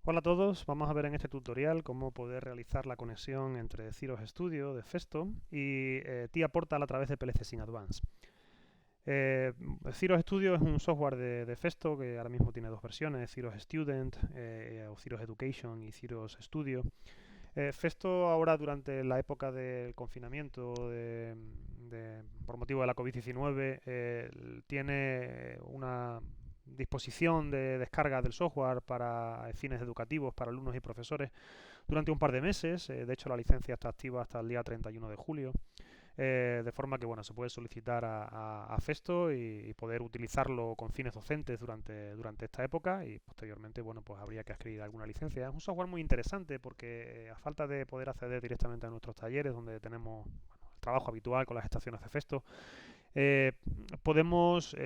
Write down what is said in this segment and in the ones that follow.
Hola a todos, vamos a ver en este tutorial cómo poder realizar la conexión entre Cirrus Studio de Festo y TIA Portal a través de PLC Sync Advance. Eh, Cirrus Studio es un software de Festo que ahora mismo tiene dos versiones, Cirrus Student o Cirrus Education y Cirrus Studio. Festo ahora durante la época del confinamiento por motivo de la COVID-19 tiene una disposición de descarga del software para fines educativos para alumnos y profesores durante un par de meses. De hecho, la licencia está activa hasta el día 31 de julio. De forma que bueno, se puede solicitar a Festo y poder utilizarlo con fines docentes durante esta época y posteriormente bueno, pues habría que adquirir alguna licencia. Es un software muy interesante porque a falta de poder acceder directamente a nuestros talleres donde tenemos bueno, el trabajo habitual con las estaciones de Festo, eh, podemos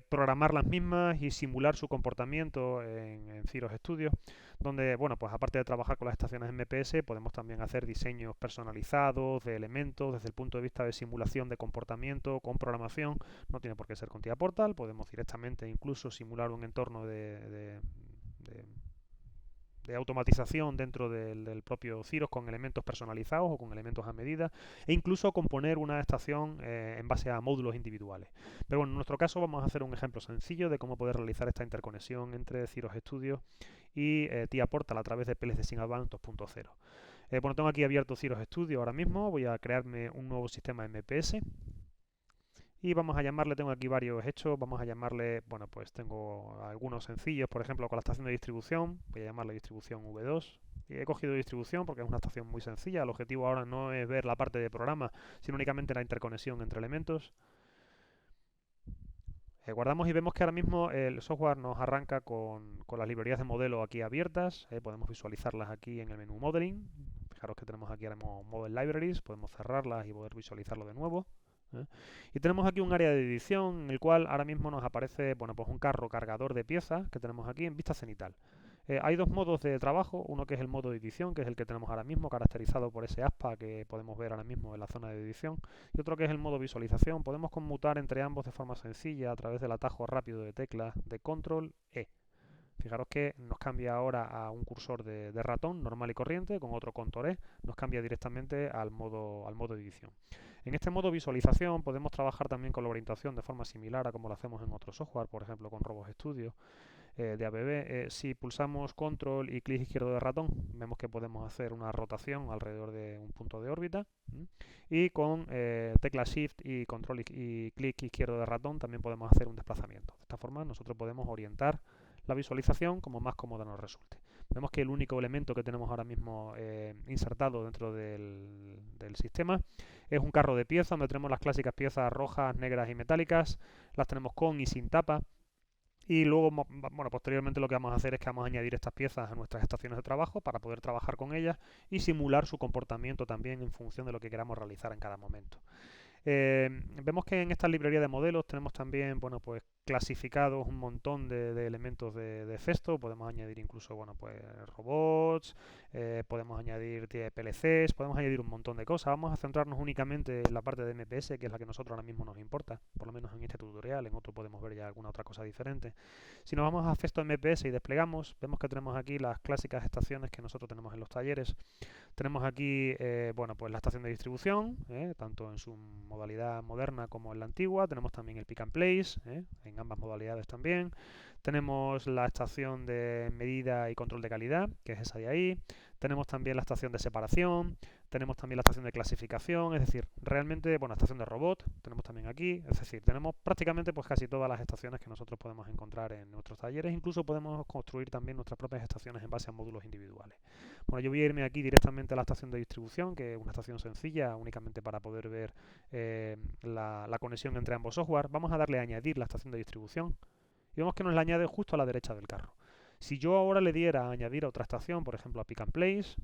programar las mismas y simular su comportamiento en Cirrus Studio, donde, bueno, pues aparte de trabajar con las estaciones MPS, podemos también hacer diseños personalizados de elementos desde el punto de vista de simulación de comportamiento con programación. No tiene por qué ser con TIA Portal, podemos directamente incluso simular un entorno de de automatización dentro del propio Cirrus con elementos personalizados o con elementos a medida e incluso componer una estación en base a módulos individuales. Pero bueno, en nuestro caso vamos a hacer un ejemplo sencillo de cómo poder realizar esta interconexión entre Cirrus Studio y TIA Portal a través de PLC Sync Advance 2.0. Bueno, tengo aquí abierto Cirrus Studio ahora mismo, voy a crearme un nuevo sistema MPS y vamos a llamarle, tengo aquí varios hechos, vamos a llamarle, bueno, pues tengo algunos sencillos, por ejemplo, con la estación de distribución, voy a llamarle distribución V2. Y he cogido distribución porque es una estación muy sencilla, el objetivo ahora no es ver la parte de programa, sino únicamente la interconexión entre elementos. Guardamos y vemos que ahora mismo el software nos arranca con las librerías de modelo aquí abiertas, podemos visualizarlas aquí en el menú Modeling. Fijaros que tenemos aquí ahora mismo Model Libraries, podemos cerrarlas y poder visualizarlo de nuevo. ¿eh? Y tenemos aquí un área de edición en el cual ahora mismo nos aparece bueno, pues un carro cargador de piezas que tenemos aquí en vista cenital. Hay dos modos de trabajo, uno que es el modo de edición, que es el que tenemos ahora mismo, caracterizado por ese aspa que podemos ver ahora mismo en la zona de edición, y otro que es el modo visualización. Podemos conmutar entre ambos de forma sencilla a través del atajo rápido de teclas de Control E. Fijaros que nos cambia ahora a un cursor de ratón normal y corriente, con otro control E, nos cambia directamente al modo edición. En este modo visualización podemos trabajar también con la orientación de forma similar a como lo hacemos en otro software, por ejemplo con Robot Studio de ABB. Si pulsamos control y clic izquierdo de ratón, vemos que podemos hacer una rotación alrededor de un punto de órbita. Y con tecla shift y control y clic izquierdo de ratón también podemos hacer un desplazamiento. De esta forma nosotros podemos orientar la visualización como más cómoda nos resulte. Vemos que el único elemento que tenemos ahora mismo insertado dentro del sistema es un carro de piezas donde tenemos las clásicas piezas rojas, negras y metálicas. Las tenemos con y sin tapa. Y luego, bueno, posteriormente lo que vamos a hacer es que vamos a añadir estas piezas a nuestras estaciones de trabajo para poder trabajar con ellas y simular su comportamiento también en función de lo que queramos realizar en cada momento. Vemos que en esta librería de modelos tenemos también, bueno, pues clasificados un montón de elementos de Festo. Podemos añadir incluso, bueno, pues robots, podemos añadir PLCs, podemos añadir un montón de cosas. Vamos a centrarnos únicamente en la parte de MPS, que es la que a nosotros ahora mismo nos importa, por lo menos en este tutorial. En otro podemos ver ya alguna otra cosa diferente. Si nos vamos a Festo MPS y desplegamos, vemos que tenemos aquí las clásicas estaciones que nosotros tenemos en los talleres. Tenemos aquí, bueno, pues la estación de distribución, tanto en su modalidad moderna como en la antigua. Tenemos también el pick and place, en ambas modalidades también. Tenemos la estación de medida y control de calidad, que es esa de ahí. Tenemos también la estación de separación. Tenemos también la estación de clasificación, es decir, realmente, bueno, la estación de robot, tenemos también aquí, es decir, tenemos prácticamente pues casi todas las estaciones que nosotros podemos encontrar en nuestros talleres, incluso podemos construir también nuestras propias estaciones en base a módulos individuales. Bueno, yo voy a irme aquí directamente a la estación de distribución, que es una estación sencilla, únicamente para poder ver la conexión entre ambos software. Vamos a darle a añadir la estación de distribución y vemos que nos la añade justo a la derecha del carro. Si yo ahora le diera a añadir a otra estación, por ejemplo a Pick and Place,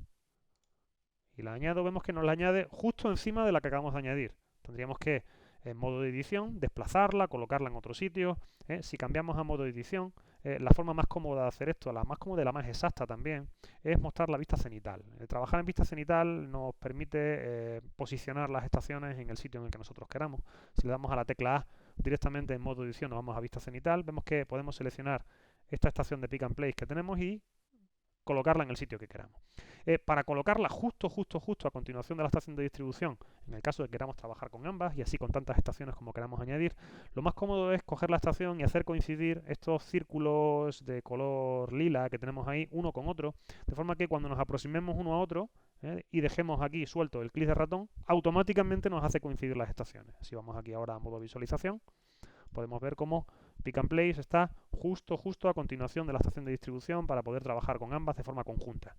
y la añado, vemos que nos la añade justo encima de la que acabamos de añadir. Tendríamos que, en modo de edición, desplazarla, colocarla en otro sitio. Si cambiamos a modo de edición, la forma más cómoda de hacer esto, la más cómoda y la más exacta también, es mostrar la vista cenital. Trabajar en vista cenital nos permite posicionar las estaciones en el sitio en el que nosotros queramos. Si le damos a la tecla A directamente en modo de edición, nos vamos a vista cenital, vemos que podemos seleccionar esta estación de Pick and Place que tenemos y colocarla en el sitio que queramos. Para colocarla justo a continuación de la estación de distribución, en el caso de que queramos trabajar con ambas y así con tantas estaciones como queramos añadir, lo más cómodo es coger la estación y hacer coincidir estos círculos de color lila que tenemos ahí uno con otro, de forma que cuando nos aproximemos uno a otro y dejemos aquí suelto el clic de ratón, automáticamente nos hace coincidir las estaciones. Si vamos aquí ahora a modo visualización, podemos ver cómo Pick and Place está justo a continuación de la estación de distribución para poder trabajar con ambas de forma conjunta.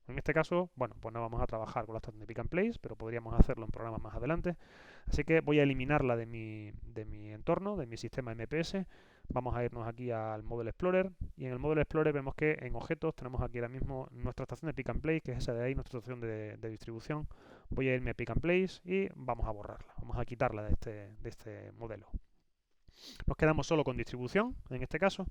En este caso, bueno, pues no vamos a trabajar con la estación de Pick and Place, pero podríamos hacerlo en programas más adelante. Así que voy a eliminarla de mi entorno, de mi sistema MPS. Vamos a irnos aquí al Model Explorer y en el Model Explorer vemos que en objetos tenemos aquí ahora mismo nuestra estación de Pick and Place, que es esa de ahí, nuestra estación de distribución. Voy a irme a Pick and Place y vamos a borrarla, vamos a quitarla de este modelo. Nos quedamos solo con distribución, en este caso.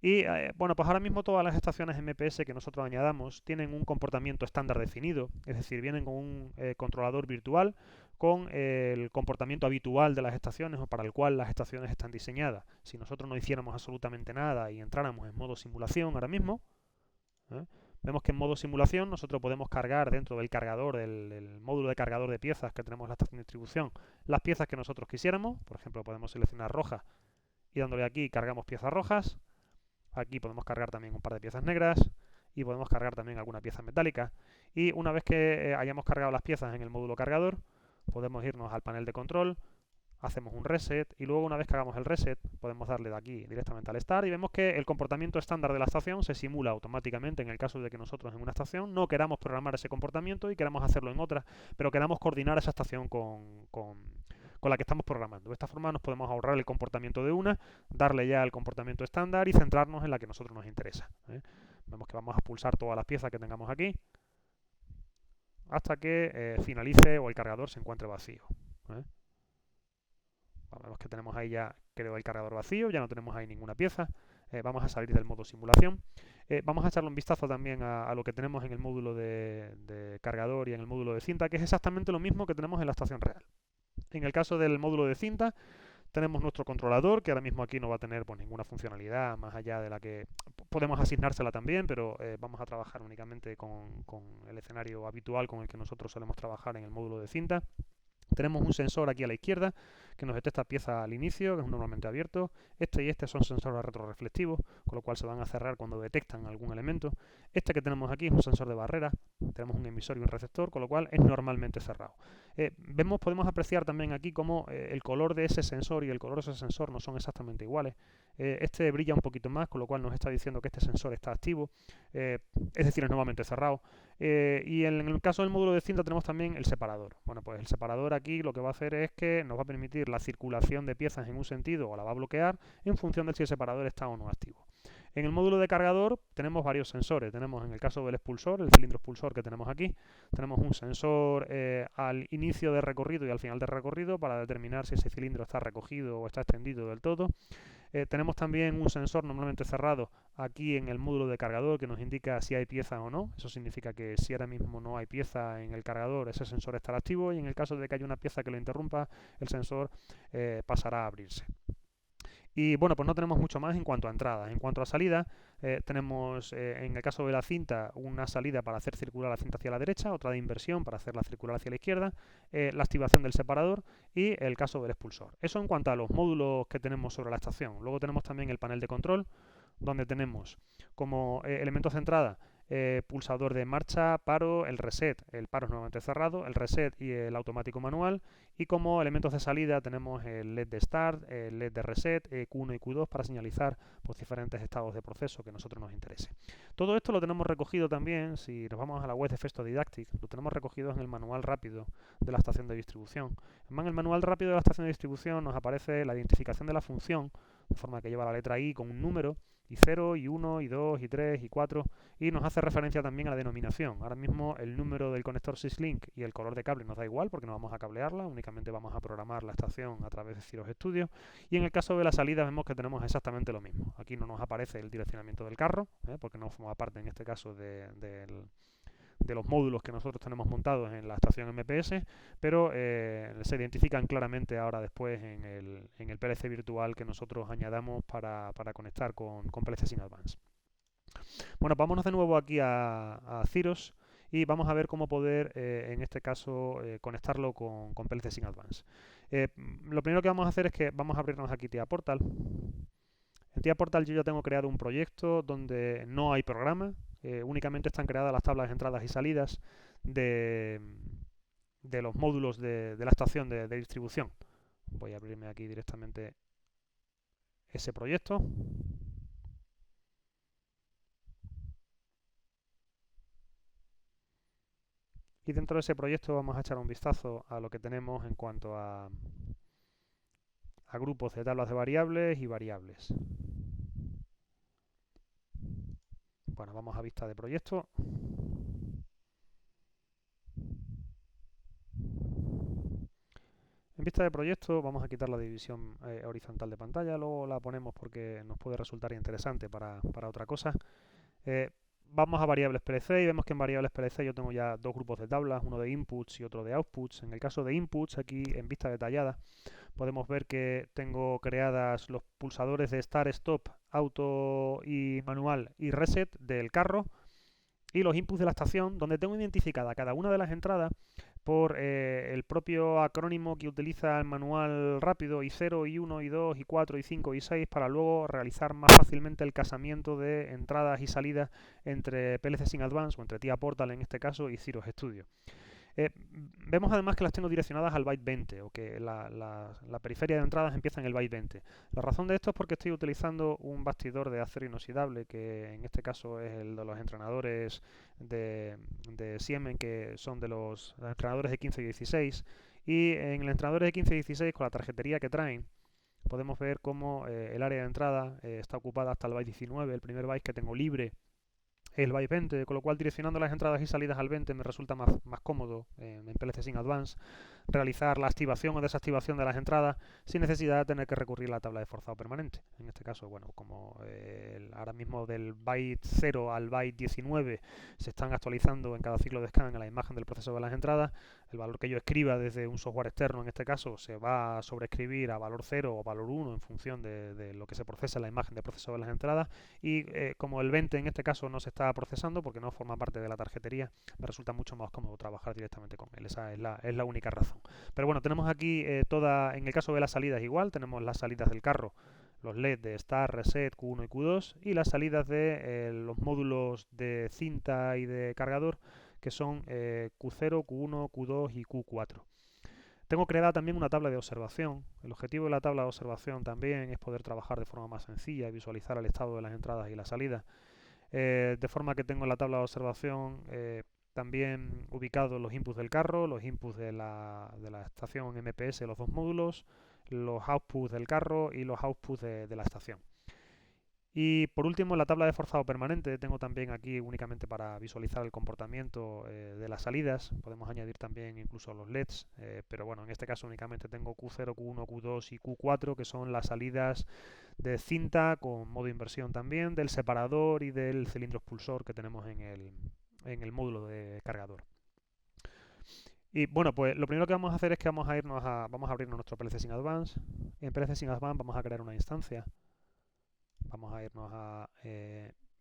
Y bueno, pues ahora mismo todas las estaciones MPS que nosotros añadamos tienen un comportamiento estándar definido, es decir, vienen con un controlador virtual con el comportamiento habitual de las estaciones o para el cual las estaciones están diseñadas. Si nosotros no hiciéramos absolutamente nada y entráramos en modo simulación ahora mismo, vemos que en modo simulación nosotros podemos cargar dentro del cargador, del módulo de cargador de piezas que tenemos en la estación de distribución, las piezas que nosotros quisiéramos. Por ejemplo, podemos seleccionar roja y dándole aquí cargamos piezas rojas. Aquí podemos cargar también un par de piezas negras y podemos cargar también alguna pieza metálica. Y una vez que hayamos cargado las piezas en el módulo cargador, podemos irnos al panel de control, hacemos un reset y luego una vez que hagamos el reset podemos darle de aquí directamente al start y vemos que el comportamiento estándar de la estación se simula automáticamente en el caso de que nosotros en una estación no queramos programar ese comportamiento y queramos hacerlo en otra, pero queramos coordinar esa estación con la que estamos programando. De esta forma nos podemos ahorrar el comportamiento de una, darle ya el comportamiento estándar y centrarnos en la que a nosotros nos interesa. Vemos que vamos a pulsar todas las piezas que tengamos aquí hasta que finalice o el cargador se encuentre vacío. Vemos que tenemos ahí ya, creo, el cargador vacío, ya no tenemos ahí ninguna pieza. Vamos a salir del modo simulación. Vamos a echarle un vistazo también a lo que tenemos en el módulo de cargador y en el módulo de cinta, que es exactamente lo mismo que tenemos en la estación real. En el caso del módulo de cinta, tenemos nuestro controlador, que ahora mismo aquí no va a tener pues, ninguna funcionalidad más allá de la que podemos asignársela también, pero vamos a trabajar únicamente con el escenario habitual con el que nosotros solemos trabajar en el módulo de cinta. Tenemos un sensor aquí a la izquierda que nos detecta pieza al inicio, que es normalmente abierto. Este y este son sensores retroreflectivos, con lo cual se van a cerrar cuando detectan algún elemento. Este que tenemos aquí es un sensor de barrera. Tenemos un emisor y un receptor, con lo cual es normalmente cerrado. Podemos apreciar también aquí cómo el color de ese sensor y el color de ese sensor no son exactamente iguales. Este brilla un poquito más, con lo cual nos está diciendo que este sensor está activo, es decir, es normalmente cerrado. Y en el caso del módulo de cinta tenemos también el separador. Bueno, pues el separador aquí lo que va a hacer es que nos va a permitir la circulación de piezas en un sentido o la va a bloquear en función de si el separador está o no activo. En el módulo de cargador tenemos varios sensores. Tenemos en el caso del expulsor, el cilindro expulsor que tenemos aquí, tenemos un sensor al inicio del recorrido y al final del recorrido para determinar si ese cilindro está recogido o está extendido del todo. Tenemos también un sensor normalmente cerrado aquí en el módulo de cargador que nos indica si hay pieza o no. Eso significa que si ahora mismo no hay pieza en el cargador, ese sensor estará activo y en el caso de que haya una pieza que lo interrumpa, el sensor pasará a abrirse. Y bueno, pues no tenemos mucho más en cuanto a entradas. En cuanto a salida, tenemos en el caso de la cinta una salida para hacer circular la cinta hacia la derecha, otra de inversión para hacerla circular hacia la izquierda, la activación del separador y el caso del expulsor. Eso en cuanto a los módulos que tenemos sobre la estación. Luego tenemos también el panel de control, donde tenemos como elementos de entrada pulsador de marcha, paro, el reset. El paro es nuevamente cerrado, el reset y el automático manual. Y como elementos de salida tenemos el LED de start, el LED de reset, Q1 y Q2 para señalizar pues, diferentes estados de proceso que a nosotros nos interese. Todo esto lo tenemos recogido también, si nos vamos a la web de Festo Didactic, lo tenemos recogido en el manual rápido de la estación de distribución. En el manual rápido de la estación de distribución nos aparece la identificación de la función, de forma que lleva la letra I con un número, y 0, y 1, y 2, y 3, y 4, y nos hace referencia también a la denominación. Ahora mismo el número del conector syslink y el color de cable nos da igual porque no vamos a cablearla, únicamente vamos a programar la estación a través de Cirrus Studio. Y en el caso de la salida vemos que tenemos exactamente lo mismo. Aquí no nos aparece el direccionamiento del carro, porque no forma parte en este caso de los módulos que nosotros tenemos montados en la estación MPS, pero se identifican claramente ahora después en el PLC virtual que nosotros añadamos para conectar con PLC Sin Advance. Bueno, vámonos de nuevo aquí a Ciros y vamos a ver cómo poder, en este caso, conectarlo con PLC Sync Advance. Lo primero que vamos a hacer es que vamos a abrirnos aquí TIA Portal. En TIA Portal yo ya tengo creado un proyecto donde no hay programa, únicamente están creadas las tablas de entradas y salidas de, de los módulos de la estación de distribución. Voy a abrirme aquí directamente ese proyecto. Y dentro de ese proyecto vamos a echar un vistazo a lo que tenemos en cuanto a grupos de tablas de variables y variables. Bueno, vamos a vista de proyecto. En vista de proyecto vamos a quitar la división horizontal de pantalla, luego la ponemos porque nos puede resultar interesante para otra cosa. Eh, Vamos a variables PLC y vemos que en variables PLC yo tengo ya dos grupos de tablas, uno de inputs y otro de outputs. En el caso de inputs, aquí en vista detallada, podemos ver que tengo creadas los pulsadores de Start, Stop, Auto y Manual y Reset del carro y los inputs de la estación, donde tengo identificada cada una de las entradas por el propio acrónimo que utiliza el manual rápido, I0, I1, I2, I4, I5, I6, para luego realizar más fácilmente el casamiento de entradas y salidas entre PLC Sync Advance, o entre TIA Portal en este caso, y Cirrus Studio. Eh, Vemos además que las tengo direccionadas al byte 20, o que la periferia de entradas empieza en el byte 20. La razón de esto es porque estoy utilizando un bastidor de acero inoxidable, que en este caso es el de los entrenadores de Siemens, que son de los entrenadores de 15 y 16. Y en el entrenador de 15 y 16, con la tarjetería que traen, podemos ver cómo el área de entrada está ocupada hasta el byte 19, el primer byte que tengo libre el byte 20, con lo cual direccionando las entradas y salidas al 20 me resulta más cómodo en PLC Sync Advance realizar la activación o desactivación de las entradas sin necesidad de tener que recurrir a la tabla de forzado permanente. En este caso, bueno, como ahora mismo del byte 0 al byte 19 se están actualizando en cada ciclo de scan en la imagen del proceso de las entradas, el valor que yo escriba desde un software externo en este caso se va a sobreescribir a valor 0 o valor 1 en función de lo que se procesa en la imagen de proceso de las entradas y como el 20 en este caso no se está procesando porque no forma parte de la tarjetería, me resulta mucho más cómodo trabajar directamente con él. Esa es la única razón. Pero bueno, tenemos aquí en el caso de las salidas igual, tenemos las salidas del carro, los LED de Start, Reset, Q1 y Q2 y las salidas de los módulos de cinta y de cargador que son Q0, Q1, Q2 y Q4. Tengo creada también una tabla de observación. El objetivo de la tabla de observación también es poder trabajar de forma más sencilla y visualizar el estado de las entradas y las salidas. De forma que tengo en la tabla de observación también ubicados los inputs del carro, los inputs de la estación MPS, los dos módulos, los outputs del carro y los outputs de la estación. Y por último, en la tabla de forzado permanente tengo también aquí únicamente para visualizar el comportamiento de las salidas. Podemos añadir también incluso los LEDs, pero bueno, en este caso únicamente tengo Q0, Q1, Q2 y Q4, que son las salidas de cinta con modo inversión también, del separador y del cilindro expulsor que tenemos en el módulo de cargador. Y bueno, pues lo primero que vamos a hacer es que vamos a abrirnos nuestro PLC Sync Advance. En PLC Sync Advance vamos a crear una instancia. Vamos a irnos a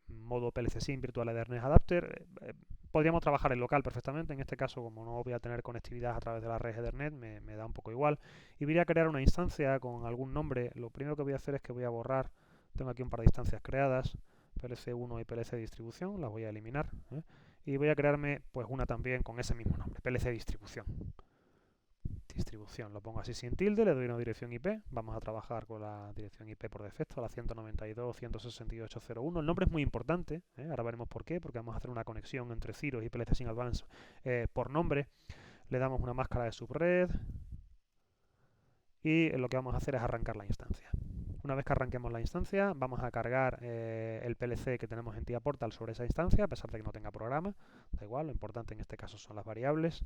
modo PLC Sync Virtual Ethernet Adapter. Podríamos trabajar en local perfectamente. En este caso, como no voy a tener conectividad a través de la red Ethernet, me da un poco igual. Y voy a crear una instancia con algún nombre. Lo primero que voy a hacer es que voy a borrar. Tengo aquí un par de instancias creadas. PLC1 y PLC Distribución. Las voy a eliminar. Y voy a crearme pues una también con ese mismo nombre. PLC Distribución. Distribución, lo pongo así sin tilde, le doy una dirección IP, vamos a trabajar con la dirección IP por defecto, la 192.168.0.1. El nombre es muy importante, ahora veremos por qué, porque vamos a hacer una conexión entre Cirrus y PLC Sync Advance por nombre. Le damos una máscara de subred y lo que vamos a hacer es arrancar la instancia. Una vez que arranquemos la instancia, vamos a cargar el PLC que tenemos en TIA Portal sobre esa instancia, a pesar de que no tenga programa, da igual, lo importante en este caso son las variables.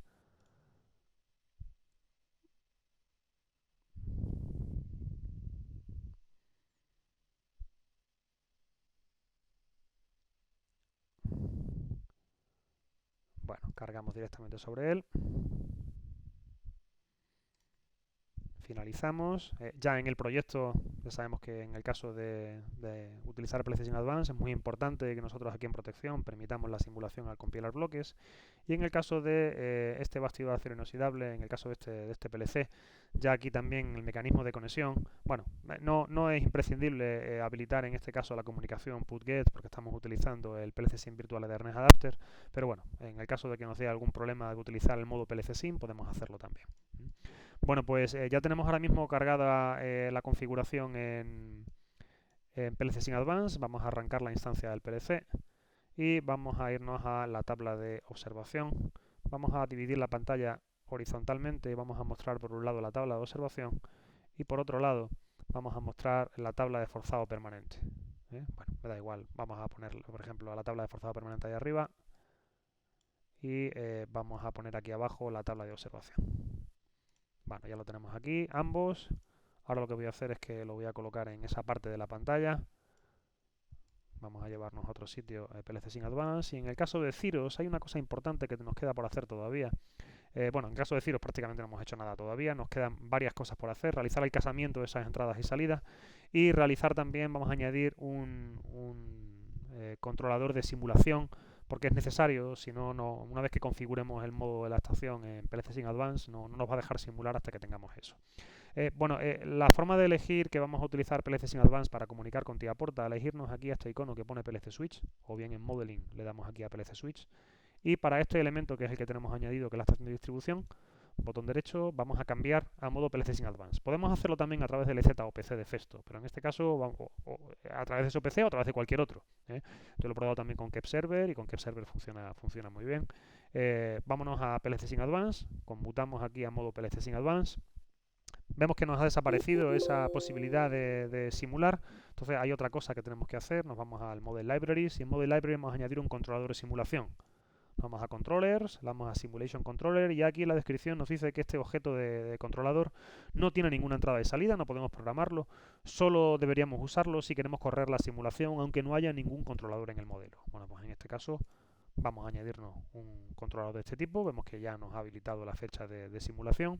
Bueno, cargamos directamente sobre él. finalizamos. Ya en el proyecto, ya sabemos que en el caso de utilizar PLC Sin Advance es muy importante que nosotros aquí en protección permitamos la simulación al compilar bloques. Y en el caso de este bástido de acero inoxidable, en el caso de este PLC, ya aquí también el mecanismo de conexión, bueno, no es imprescindible habilitar en este caso la comunicación PUT-GET porque estamos utilizando el PLC SIM Virtual Ethernet Adapter, pero bueno, en el caso de que nos dé algún problema de utilizar el modo PLC SIM, podemos hacerlo también. Bueno, pues ya tenemos ahora mismo cargada la configuración en PLC Sin Advance. Vamos a arrancar la instancia del PLC y vamos a irnos a la tabla de observación. Vamos a dividir la pantalla horizontalmente y vamos a mostrar por un lado la tabla de observación y por otro lado vamos a mostrar la tabla de forzado permanente. Bueno, me da igual, vamos a poner por ejemplo a la tabla de forzado permanente ahí arriba y vamos a poner aquí abajo la tabla de observación. Bueno, ya lo tenemos aquí, ambos. Ahora lo que voy a hacer es que lo voy a colocar en esa parte de la pantalla. Vamos a llevarnos a otro sitio PLC Sin Advance. Y en el caso de Cyros hay una cosa importante que nos queda por hacer todavía. Bueno, en el caso de Cyros prácticamente no hemos hecho nada todavía. Nos quedan varias cosas por hacer. Realizar el casamiento de esas entradas y salidas. Y realizar también, vamos a añadir un controlador de simulación, porque es necesario, si no, una vez que configuremos el modo de la estación en PLC Sin Advance, no nos va a dejar simular hasta que tengamos eso. Bueno, la forma de elegir que vamos a utilizar PLC Sin Advance para comunicar con TIA Portal, elegirnos aquí a este icono que pone PLC Switch, o bien en Modeling le damos aquí a PLC Switch, y para este elemento que es el que tenemos añadido, que es la estación de distribución, botón derecho, vamos a cambiar a modo PLC Sin Advance. Podemos hacerlo también a través del EZ OPC de Festo, pero en este caso a través de ese OPC o a través de cualquier otro. Yo lo he probado también con KEPServer y con KEPServer funciona muy bien. Vámonos a PLC Sin Advance, conmutamos aquí a modo PLC Sin Advance. Vemos que nos ha desaparecido esa posibilidad de simular. Entonces hay otra cosa que tenemos que hacer. Nos vamos al Model Libraries y en Model Library vamos a añadir un controlador de simulación. Vamos a Controllers, vamos a Simulation Controller y aquí en la descripción nos dice que este objeto de controlador no tiene ninguna entrada y salida, no podemos programarlo, solo deberíamos usarlo si queremos correr la simulación aunque no haya ningún controlador en el modelo. Bueno, pues en este caso vamos a añadirnos un controlador de este tipo, vemos que ya nos ha habilitado la fecha de simulación.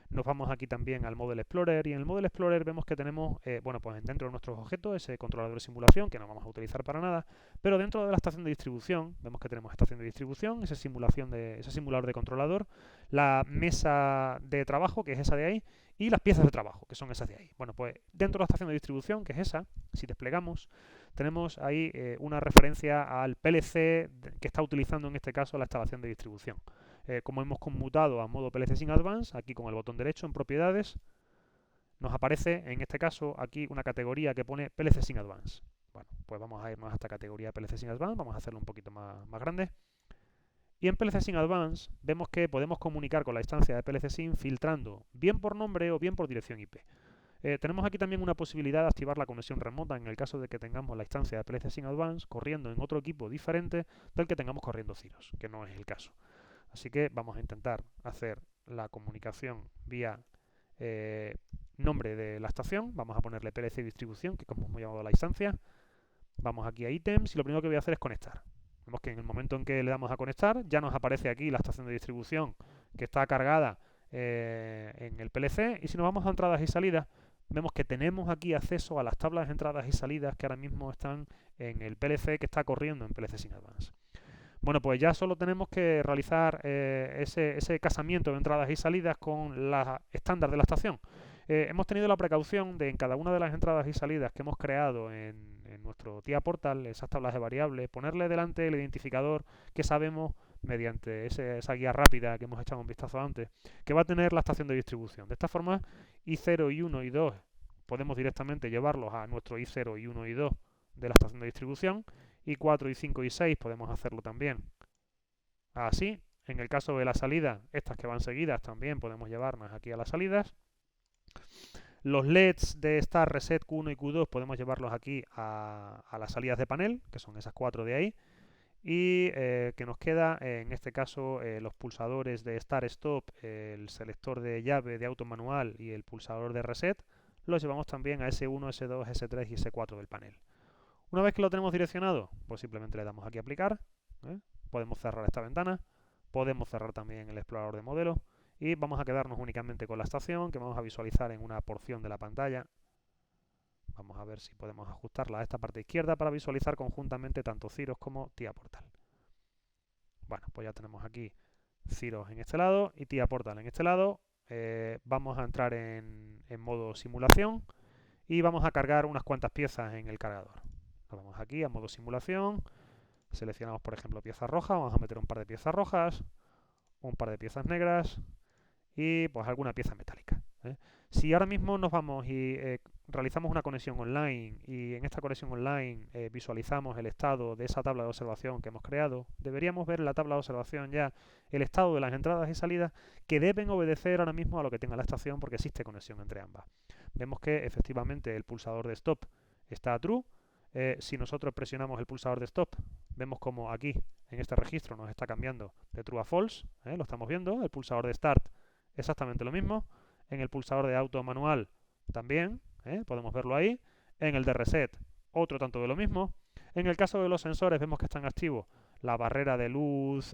Nos vamos aquí también al Model Explorer y en el Model Explorer vemos que tenemos, bueno, pues dentro de nuestros objetos ese controlador de simulación que no vamos a utilizar para nada, pero dentro de la estación de distribución vemos que tenemos estación de distribución, ese simulador de controlador, la mesa de trabajo que es esa de ahí y las piezas de trabajo que son esas de ahí. Bueno, pues dentro de la estación de distribución que es esa, si desplegamos, tenemos ahí una referencia al PLC que está utilizando en este caso la instalación de distribución. Como hemos conmutado a modo PLC Sin Advance, aquí con el botón derecho en propiedades, nos aparece en este caso aquí una categoría que pone PLC Sin Advance. Bueno, pues vamos a irnos a esta categoría PLC Sin Advance, vamos a hacerlo un poquito más grande. Y en PLC Sin Advance vemos que podemos comunicar con la instancia de PLC Sin filtrando bien por nombre o bien por dirección IP. Tenemos aquí también una posibilidad de activar la conexión remota en el caso de que tengamos la instancia de PLC Sin Advance corriendo en otro equipo diferente del que tengamos corriendo Cyros, que no es el caso. Así que vamos a intentar hacer la comunicación vía nombre de la estación. Vamos a ponerle PLC distribución, que como hemos llamado la instancia. Vamos aquí a ítems y lo primero que voy a hacer es conectar. Vemos que en el momento en que le damos a conectar, ya nos aparece aquí la estación de distribución que está cargada en el PLC. Y si nos vamos a entradas y salidas, vemos que tenemos aquí acceso a las tablas de entradas y salidas que ahora mismo están en el PLC que está corriendo en PLC Sin Advance. Bueno, pues ya solo tenemos que realizar ese casamiento de entradas y salidas con la estándar de la estación. Hemos tenido la precaución de en cada una de las entradas y salidas que hemos creado en nuestro TIA Portal, esas tablas de variables, ponerle delante el identificador que sabemos mediante esa guía rápida que hemos echado un vistazo antes, que va a tener la estación de distribución. De esta forma, I0, I1 y 2 podemos directamente llevarlos a nuestro I0, I1 y 2 de la estación de distribución. Y 4, y 5 y 6 podemos hacerlo también así. En el caso de la salida, estas que van seguidas también podemos llevarnos aquí a las salidas. Los LEDs de Start, Reset, Q1 y Q2 podemos llevarlos aquí a las salidas de panel, que son esas 4 de ahí. Y que nos queda, en este caso, los pulsadores de Start, Stop, el selector de llave de auto manual y el pulsador de Reset, los llevamos también a S1, S2, S3 y S4 del panel. Una vez que lo tenemos direccionado, pues simplemente le damos aquí a aplicar. Podemos cerrar esta ventana, podemos cerrar también el explorador de modelo y vamos a quedarnos únicamente con la estación, que vamos a visualizar en una porción de la pantalla. Vamos a ver si podemos ajustarla a esta parte izquierda para visualizar conjuntamente tanto Ciros como TIA Portal. Bueno, pues ya tenemos aquí Ciros en este lado y TIA Portal en este lado. Vamos a entrar en modo simulación y vamos a cargar unas cuantas piezas en el cargador. Nos vamos aquí a modo simulación, seleccionamos por ejemplo pieza roja, vamos a meter un par de piezas rojas, un par de piezas negras y pues alguna pieza metálica. Si ahora mismo nos vamos y realizamos una conexión online y en esta conexión online visualizamos el estado de esa tabla de observación que hemos creado, deberíamos ver en la tabla de observación ya el estado de las entradas y salidas que deben obedecer ahora mismo a lo que tenga la estación porque existe conexión entre ambas. Vemos que efectivamente el pulsador de stop está a true. Si nosotros presionamos el pulsador de stop, vemos como aquí en este registro nos está cambiando de true a false, lo estamos viendo. El pulsador de start exactamente lo mismo. En el pulsador de auto manual también, podemos verlo ahí. En el de reset, otro tanto de lo mismo. En el caso de los sensores vemos que están activos la barrera de luz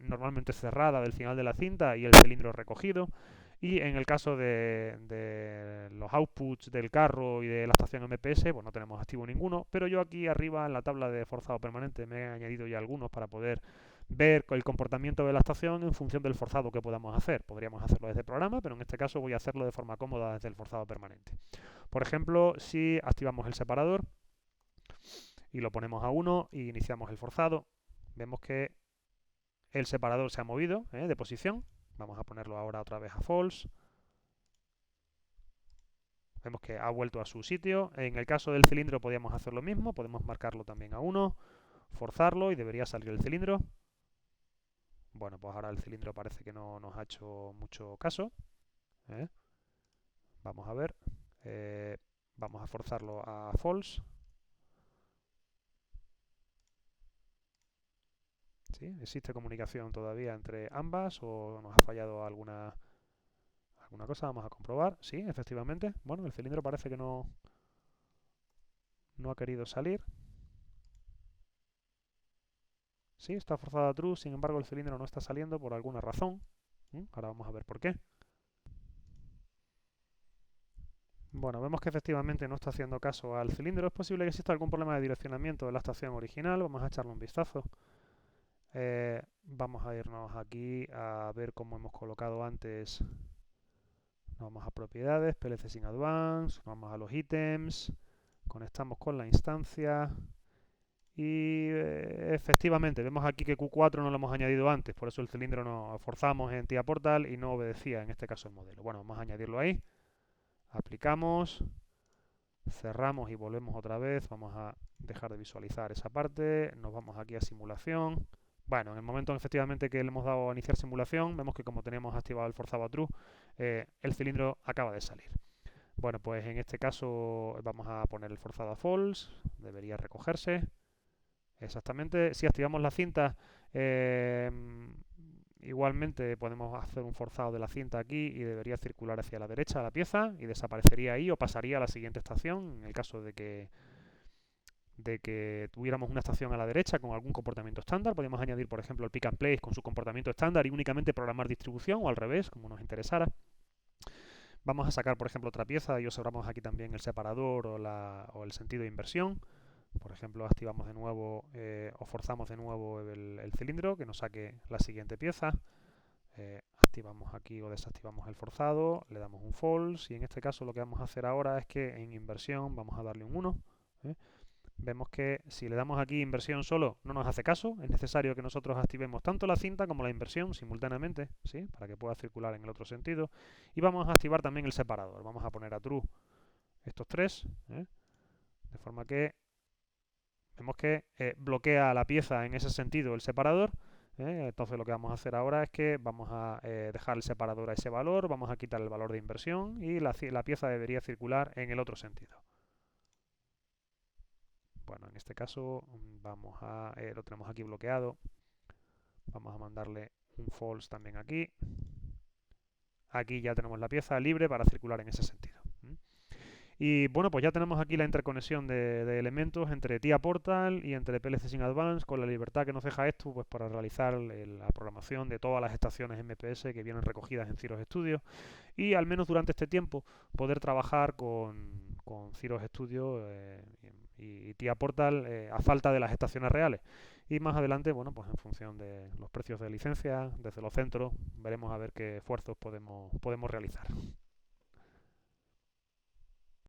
normalmente cerrada del final de la cinta y el cilindro recogido. Y en el caso de los outputs del carro y de la estación MPS, pues no tenemos activo ninguno, pero yo aquí arriba en la tabla de forzado permanente me he añadido ya algunos para poder ver el comportamiento de la estación en función del forzado que podamos hacer. Podríamos hacerlo desde el programa, pero en este caso voy a hacerlo de forma cómoda desde el forzado permanente. Por ejemplo, si activamos el separador y lo ponemos a 1 y iniciamos el forzado, vemos que el separador se ha movido de posición. Vamos a ponerlo ahora otra vez a false. Vemos que ha vuelto a su sitio. En el caso del cilindro podríamos hacer lo mismo. Podemos marcarlo también a 1, forzarlo y debería salir el cilindro. Bueno, pues ahora el cilindro parece que no nos ha hecho mucho caso. Vamos a ver. Vamos a forzarlo a false. ¿Sí? ¿Existe comunicación todavía entre ambas o nos ha fallado alguna cosa? Vamos a comprobar. Sí, efectivamente. Bueno, el cilindro parece que no ha querido salir. Sí, está forzado a true, sin embargo el cilindro no está saliendo por alguna razón. Ahora vamos a ver por qué. Bueno, vemos que efectivamente no está haciendo caso al cilindro. Es posible que exista algún problema de direccionamiento de la estación original. Vamos a echarle un vistazo. Vamos a irnos aquí a ver cómo hemos colocado antes. Nos vamos a propiedades, PLC sin Advance, nos vamos a los ítems, conectamos con la instancia y efectivamente vemos aquí que Q4 no lo hemos añadido antes, por eso el cilindro no forzamos en TIA Portal y no obedecía en este caso el modelo. Bueno, vamos a añadirlo ahí, aplicamos, cerramos y volvemos otra vez, vamos a dejar de visualizar esa parte, nos vamos aquí a simulación. Bueno, en el momento efectivamente que le hemos dado a iniciar simulación, vemos que como teníamos activado el forzado a true, el cilindro acaba de salir. Bueno, pues en este caso vamos a poner el forzado a false, debería recogerse. Exactamente, si activamos la cinta, igualmente podemos hacer un forzado de la cinta aquí y debería circular hacia la derecha la pieza y desaparecería ahí o pasaría a la siguiente estación en el caso de que tuviéramos una estación a la derecha con algún comportamiento estándar. Podemos añadir, por ejemplo, el pick and place con su comportamiento estándar y únicamente programar distribución o al revés, como nos interesara. Vamos a sacar, por ejemplo, otra pieza y observamos aquí también el separador o el sentido de inversión. Por ejemplo, activamos de nuevo o forzamos de nuevo el cilindro que nos saque la siguiente pieza. Activamos aquí o desactivamos el forzado, le damos un false y en este caso lo que vamos a hacer ahora es que en inversión vamos a darle un 1. Vemos que si le damos aquí inversión solo no nos hace caso, es necesario que nosotros activemos tanto la cinta como la inversión simultáneamente, ¿sí? Para que pueda circular en el otro sentido. Y vamos a activar también el separador, vamos a poner a true estos tres, de forma que vemos que bloquea la pieza en ese sentido el separador. Entonces lo que vamos a hacer ahora es que vamos a dejar el separador a ese valor, vamos a quitar el valor de inversión y la pieza debería circular en el otro sentido. Bueno, en este caso vamos a lo tenemos aquí bloqueado. Vamos a mandarle un false también aquí. Aquí ya tenemos la pieza libre para circular en ese sentido. Y bueno, pues ya tenemos aquí la interconexión de elementos entre TIA Portal y entre PLC Sync Advanced, con la libertad que nos deja esto pues para realizar la programación de todas las estaciones MPS que vienen recogidas en Cirrus Studio, y al menos durante este tiempo poder trabajar con Cirrus Studio y TIA Portal a falta de las estaciones reales. Y más adelante, bueno, pues en función de los precios de licencia, desde los centros, veremos a ver qué esfuerzos podemos realizar.